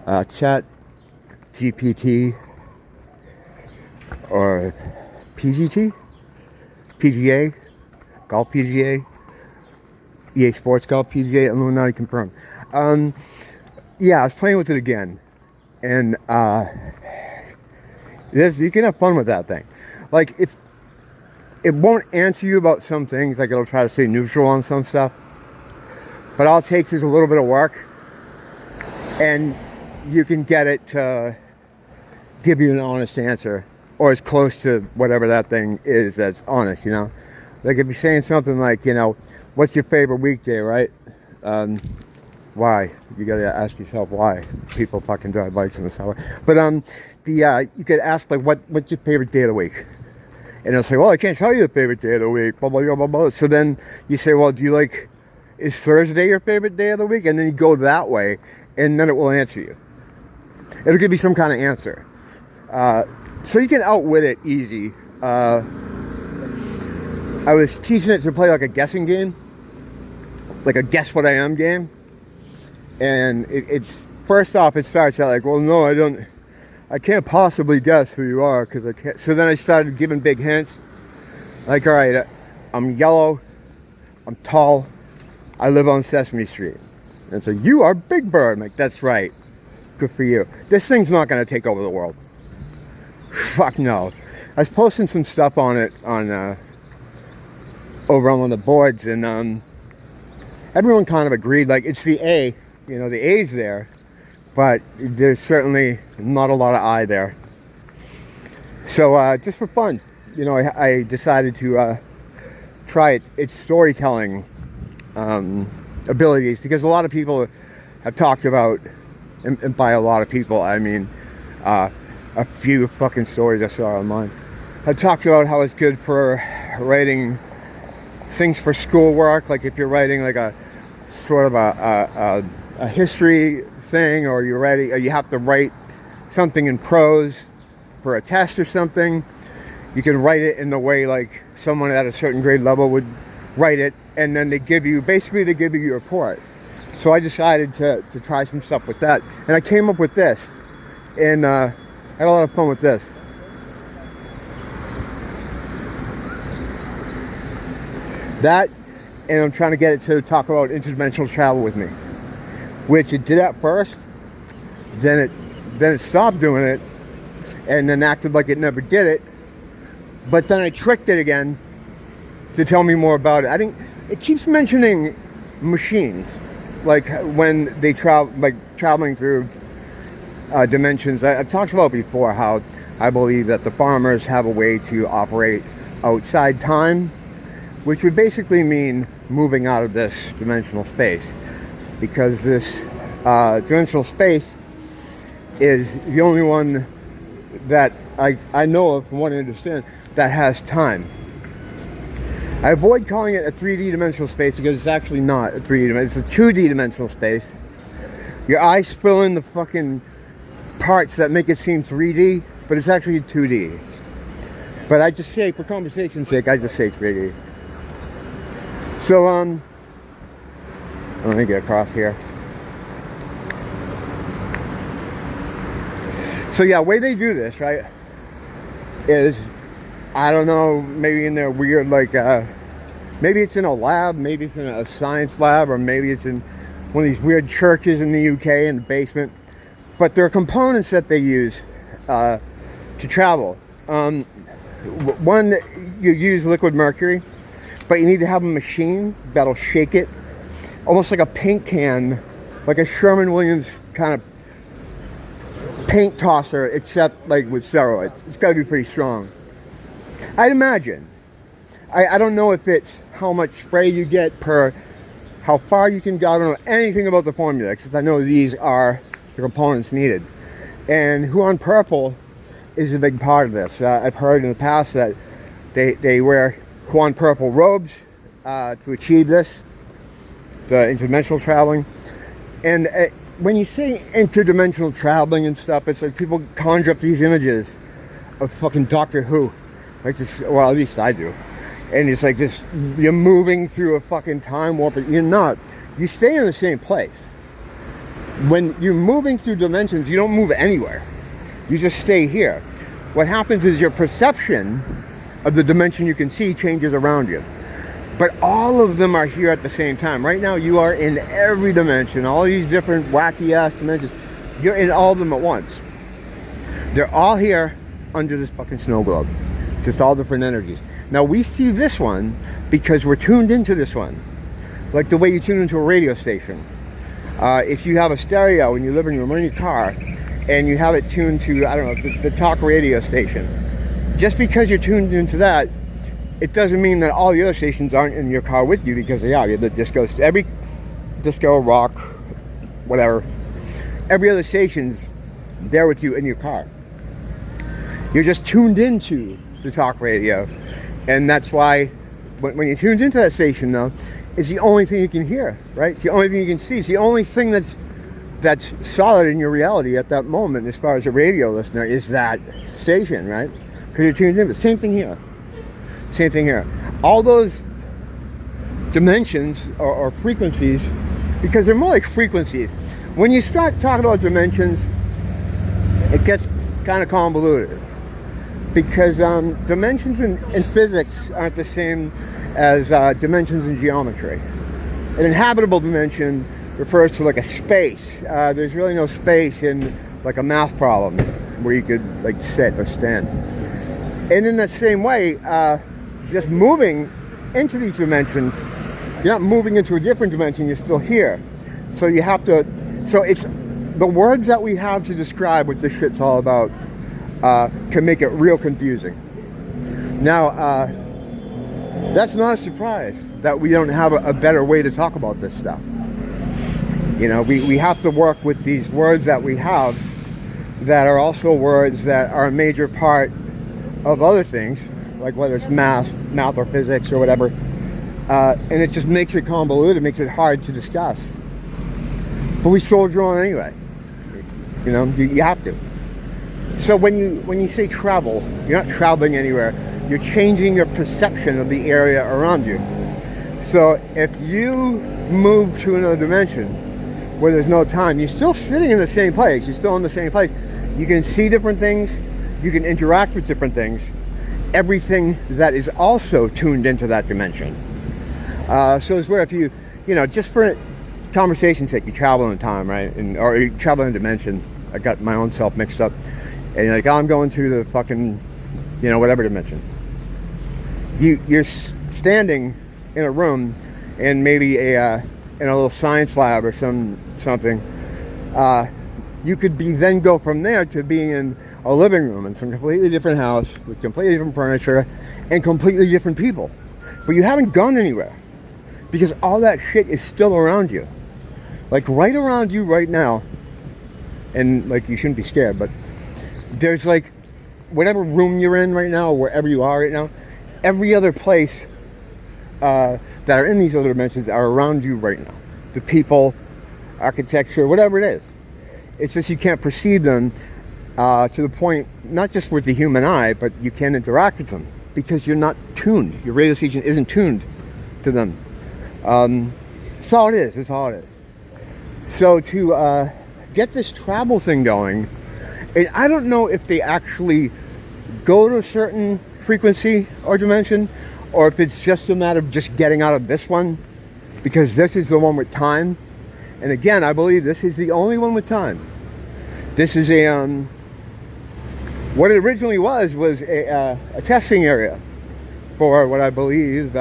Chat GPT or PGT, PGA, Golf PGA, EA Sports Golf PGA, Illuminati confirmed. Yeah, I was playing with it again, and you can have fun with that thing. Like, if it won't answer you about some things, like it'll try to stay neutral on some stuff, but all it takes is a little bit of work, and you can get it to give you an honest answer, or as close to whatever that thing is that's honest, you know? Like if you're saying something like, you know, what's your favorite weekday, right? Why? You gotta ask yourself why people fucking drive bikes in the summer. But you could ask like, what's your favorite day of the week? And it'll say, well, I can't tell you the favorite day of the week, blah, blah, blah, blah, blah. So then you say, well, is Thursday your favorite day of the week? And then you go that way, and then it will answer you. It'll give you some kind of answer. So you can outwit it easy. I was teaching it to play like a guessing game, like a guess what I am game. And it's first off, it starts out like, well, no, I can't possibly guess who you are because I can't. So then I started giving big hints. Like, all right, I'm yellow, I'm tall, I live on Sesame Street. And so you are Big Bird. I'm like, that's right. Good for you. This thing's not going to take over the world. Fuck no. I was posting some stuff on it on over on one of the boards, and everyone kind of agreed, like, it's the A. You know, the A's there, but there's certainly not a lot of I there. So just for fun, you know, I decided to try its storytelling abilities, because a lot of people have talked about, and by a lot of people I mean a few fucking stories I saw online, have talked about how it's good for writing things for schoolwork, like if you're writing like a sort of a history thing, or you have to write something in prose for a test or something. You can write it in the way like someone at a certain grade level would write it, and then they give you your report. So I decided to try some stuff with that, and I came up with this, and I had a lot of fun with this. That, and I'm trying to get it to talk about interdimensional travel with me, which it did at first, then it stopped doing it, and then acted like it never did it. But then I tricked it again to tell me more about it. I think it keeps mentioning machines, like when they traveling through dimensions. I've talked about before how I believe that the farmers have a way to operate outside time, which would basically mean moving out of this dimensional space, because this dimensional space is the only one that I know of, from what I understand, that has time. I avoid calling it a 3D dimensional space because it's actually not a 3D dimensional, it's a 2D dimensional space. Your eyes fill in the fucking parts that make it seem 3D, but it's actually 2D. But I just say, for conversation's sake, I just say 3D. So, let me get across here. So yeah, the way they do this, right, is, I don't know, maybe in their weird, like, maybe it's in a lab, maybe it's in a science lab, or maybe it's in one of these weird churches in the UK in the basement. But there are components that they use to travel. One, you use liquid mercury, but you need to have a machine that'll shake it, almost like a paint can, like a Sherman-Williams kind of paint tosser, except like with steroids. It's got to be pretty strong, I'd imagine. I don't know if it's how much spray you get per how far you can go. I don't know anything about the formula, except I know these are the components needed. And Huon Purple is a big part of this. I've heard in the past that they wear Huon Purple robes to achieve this, the interdimensional traveling. And when you say interdimensional traveling and stuff, it's like people conjure up these images of fucking Doctor Who. Like this, well, at least I do. And it's like this, you're moving through a fucking time warp, but you're not. You stay in the same place. When you're moving through dimensions, you don't move anywhere. You just stay here. What happens is your perception of the dimension you can see changes around you. But all of them are here at the same time. Right now, you are in every dimension, all these different wacky-ass dimensions. You're in all of them at once. They're all here under this fucking snow globe. It's just all different energies. Now, we see this one because we're tuned into this one. Like the way you tune into a radio station. If you have a stereo in your living room or in your car, and you have it tuned to, I don't know, the talk radio station. Just because you're tuned into that, it doesn't mean that all the other stations aren't in your car with you, because they are. The disco, every disco, rock, whatever, every other station's there with you in your car. You're just tuned into the talk radio, and that's why when you're tuned into that station, though, it's the only thing you can hear, right? It's the only thing you can see. It's the only thing that's solid in your reality at that moment, as far as a radio listener, is that station, right? Because you're tuned in. Same thing here. Same thing here. All those dimensions or frequencies, because they're more like frequencies. When you start talking about dimensions, it gets kind of convoluted. Because dimensions in physics aren't the same as dimensions in geometry. An inhabitable dimension refers to like a space. There's really no space in like a math problem where you could like sit or stand. And in that same way, just moving into these dimensions, you're not moving into a different dimension, you're still here. So you have to, so it's the words that we have to describe what this shit's all about can make it real confusing. Now, that's not a surprise that we don't have a better way to talk about this stuff. You know, we have to work with these words that we have that are also words that are a major part of other things, like whether it's math or physics or whatever. And it just makes it convoluted, makes it hard to discuss. But we soldier on anyway. You know, you have to. So when you say travel, you're not traveling anywhere. You're changing your perception of the area around you. So if you move to another dimension where there's no time, you're still sitting in the same place. You're still in the same place. You can see different things. You can interact with different things. Everything that is also tuned into that dimension. So it's where if you know, just for conversation's sake, you travel in time, right? Or you travel in a dimension. I got my own self mixed up. And you're like, oh, I'm going to the fucking, you know, whatever dimension. You're standing in a room in maybe in a little science lab or something. You could then go from there to being in a living room in some completely different house with completely different furniture and completely different people. But you haven't gone anywhere because all that shit is still around you. Like right around you right now. And like, you shouldn't be scared, but there's like, whatever room you're in right now, or wherever you are right now, every other place that are in these other dimensions are around you right now. The people, architecture, whatever it is. It's just you can't perceive them to the point, not just with the human eye, but you can't interact with them because you're not tuned. Your radio station isn't tuned to them. That's all it is. That's all it is. So to get this travel thing going, and I don't know if they actually go to a certain frequency or dimension, or if it's just a matter of just getting out of this one, because this is the one with time. And again, I believe this is the only one with time. This is a, what it originally was a testing area for what I believe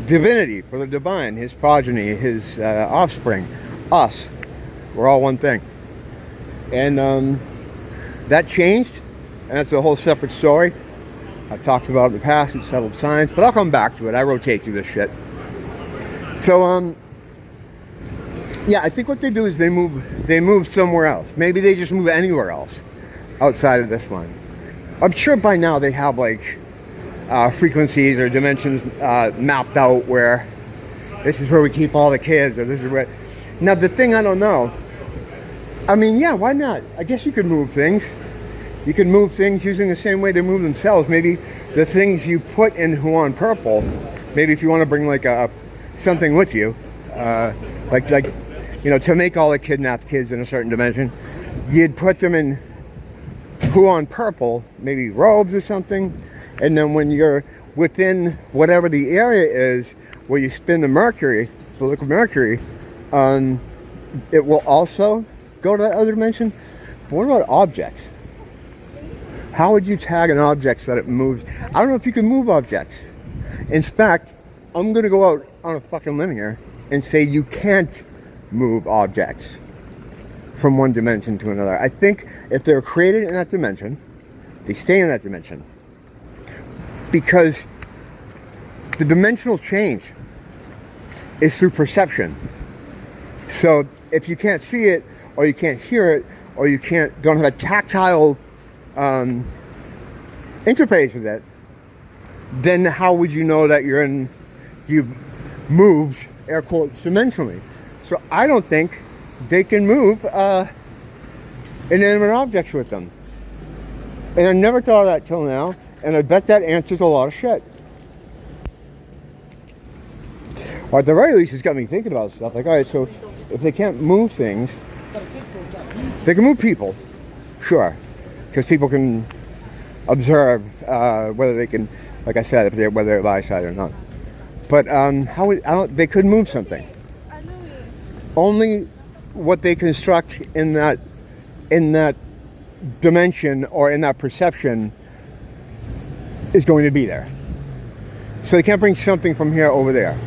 divinity, for the divine, his progeny, his offspring, us. We're all one thing. And that changed, and that's a whole separate story. I've talked about it in the past, it's settled science, but I'll come back to it. I rotate through this shit. So, yeah, I think what they do is they move somewhere else. Maybe they just move anywhere else outside of this one. I'm sure by now they have like frequencies or dimensions mapped out where this is where we keep all the kids, or this is where. Now the thing I don't know, I mean, yeah, why not? I guess you could move things. You can move things using the same way they move themselves. Maybe the things you put in Huan Purple, maybe if you want to bring like something with you, like you know, to make all the kidnapped kids in a certain dimension, you'd put them in who on purple, maybe robes or something, and then when you're within whatever the area is where you spin the mercury, the liquid mercury, it will also go to that other dimension. But what about objects? How would you tag an object so that it moves? I don't know if you can move objects. In fact, I'm going to go out on a fucking limb here and say you can't move objects from one dimension to another. I think if they're created in that dimension, they stay in that dimension. Because the dimensional change is through perception. So if you can't see it, or you can't hear it, or you don't have a tactile interface with it, then how would you know that you've moved, air quotes, dimensionally? So I don't think they can move inanimate objects with them. And I never thought of that till now, and I bet that answers a lot of shit. Or at the very least, it's got me thinking about stuff. Like, all right, so if they can't move things, they can move people, sure, because people can observe whether they can, like I said, whether they're by side or not. But they could move something. Only what they construct in that dimension or in that perception is going to be there. So they can't bring something from here over there.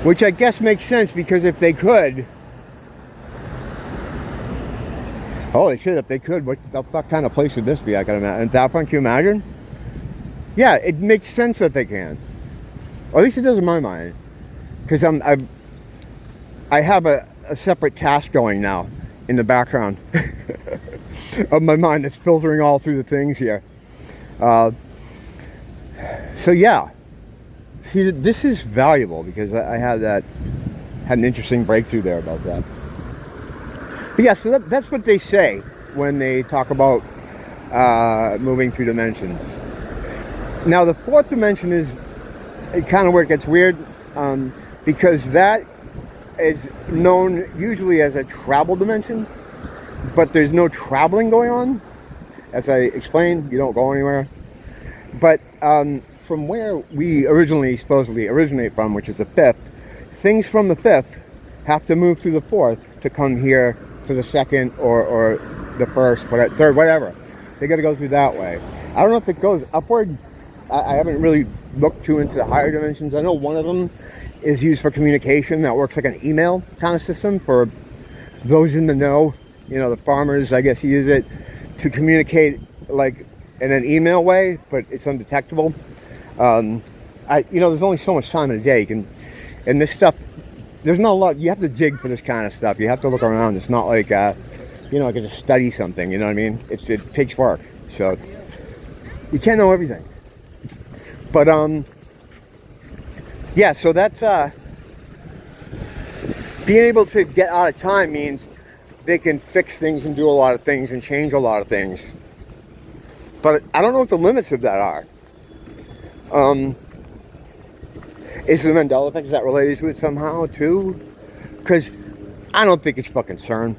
Which I guess makes sense, because if they could, holy shit, if they could, what the fuck kind of place would this be? I gotta imagine. That one, can you imagine? Yeah, it makes sense that they can. Or at least it does in my mind. Because I have a separate task going now in the background of my mind that's filtering all through the things here. So yeah. See, this is valuable because I had an interesting breakthrough there about that. But yeah, so that's what they say when they talk about moving through dimensions. Now, the fourth dimension is kind of where it gets weird, because that is known usually as a travel dimension, but there's no traveling going on. As I explained, you don't go anywhere. But from where we supposedly originate from, which is the fifth, things from the fifth have to move through the fourth to come here to the second or the first, third, whatever. They got to go through that way. I don't know if it goes upward. I haven't really looked too into the higher dimensions. I know one of them is used for communication. That works like an email kind of system for those in the know. You know, the farmers, I guess, use it to communicate like in an email way, but it's undetectable. There's only so much time in a day. And this stuff, there's not a lot. You have to dig for this kind of stuff. You have to look around. It's not like, I can just study something. You know what I mean? It takes work. So you can't know everything. But yeah. So that's being able to get out of time means they can fix things and do a lot of things and change a lot of things. But I don't know what the limits of that are. Is the Mandela effect, is that related to it somehow too? Because I don't think it's fucking CERN.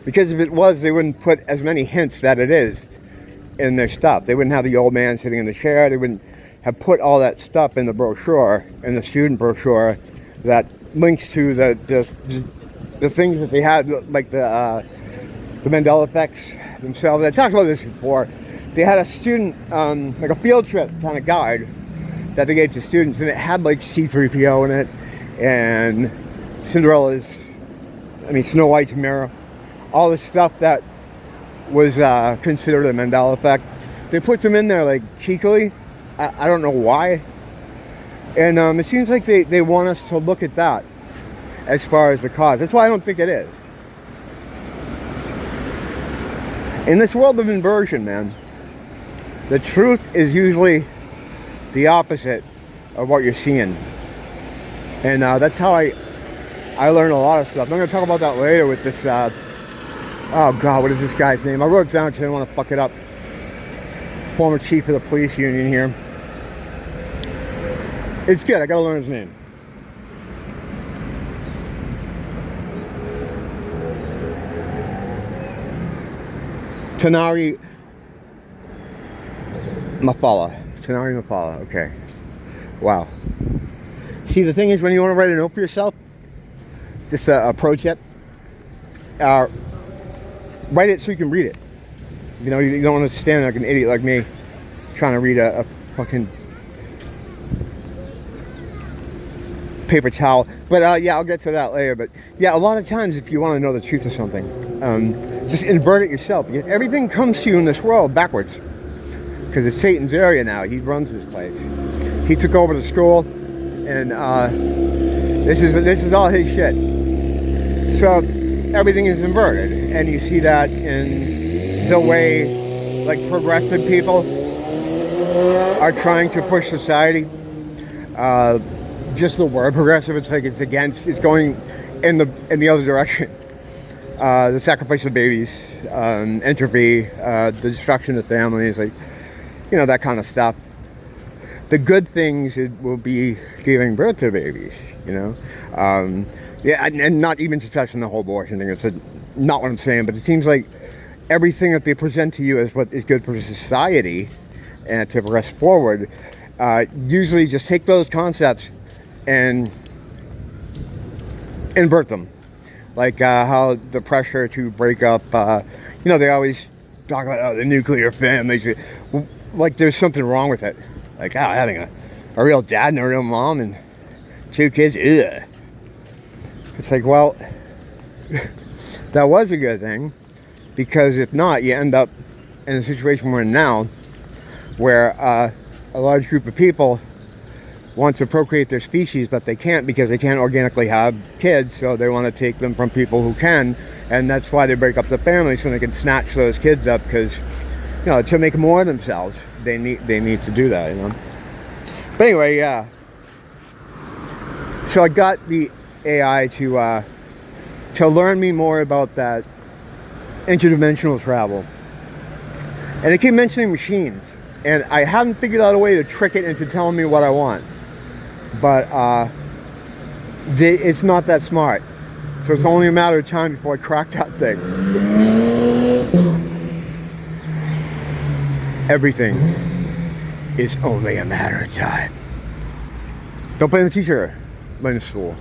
Because if it was, they wouldn't put as many hints that it is in their stuff. They wouldn't have the old man sitting in the chair. They wouldn't have put all that stuff in the brochure, in the student brochure, that links to the things that they had, like the Mandela effects themselves. I talked about this before. They had a student, like a field trip kind of guide that they gave to students, and it had like C-3PO in it, and Snow White's mirror, all the stuff that was considered a Mandela effect. They put them in there like cheekily. I don't know why. And it seems like they want us to look at that as far as the cause. That's why I don't think it is. In this world of inversion, man, the truth is usually the opposite of what you're seeing. And that's how I learned a lot of stuff. I'm going to talk about that later with this, oh God, what is this guy's name? I wrote it down because I didn't want to fuck it up. Former chief of the police union here. It's good, I got to learn his name. Tanari Mafala. Tanari Mafala, okay. Wow. See, the thing is, when you want to write a note for yourself, just a pro tip, write it so you can read it. You know, you don't want to stand like an idiot like me trying to read a fucking paper towel. But yeah, I'll get to that later. But yeah, a lot of times if you want to know the truth of something, just invert it yourself, because everything comes to you in this world backwards, because it's Satan's area now. He runs this place. He took over the school, and this is all his shit. So everything is inverted, and you see that in the way like progressive people are trying to push society. Just the word progressive, it's like it's going in the other direction. The sacrifice of babies, entropy, the destruction of families, like, you know, that kind of stuff. The good things, it will be giving birth to babies, you know. Yeah, and not even to touch on the whole abortion thing. It's not what I'm saying, but it seems like everything that they present to you as what is good for society and to progress forward, usually just take those concepts and invert them. Like how the pressure to break up, you know, they always talk about the nuclear family. Like there's something wrong with it. Like, having a real dad and a real mom and 2 kids, ugh. It's like, well, that was a good thing, because if not, you end up in the situation we're in now, where a large group of people want to procreate their species, but they can't, because they can't organically have kids, so they want to take them from people who can, and that's why they break up the family, so they can snatch those kids up, because, you know, to make more of themselves, they need to do that, you know. But anyway, yeah. So I got the AI to learn me more about that interdimensional travel, and it keep mentioning machines, and I haven't figured out a way to trick it into telling me what I want. But it's not that smart, so it's only a matter of time before I crack that thing. Everything is only a matter of time. Don't blame the teacher, blame the school.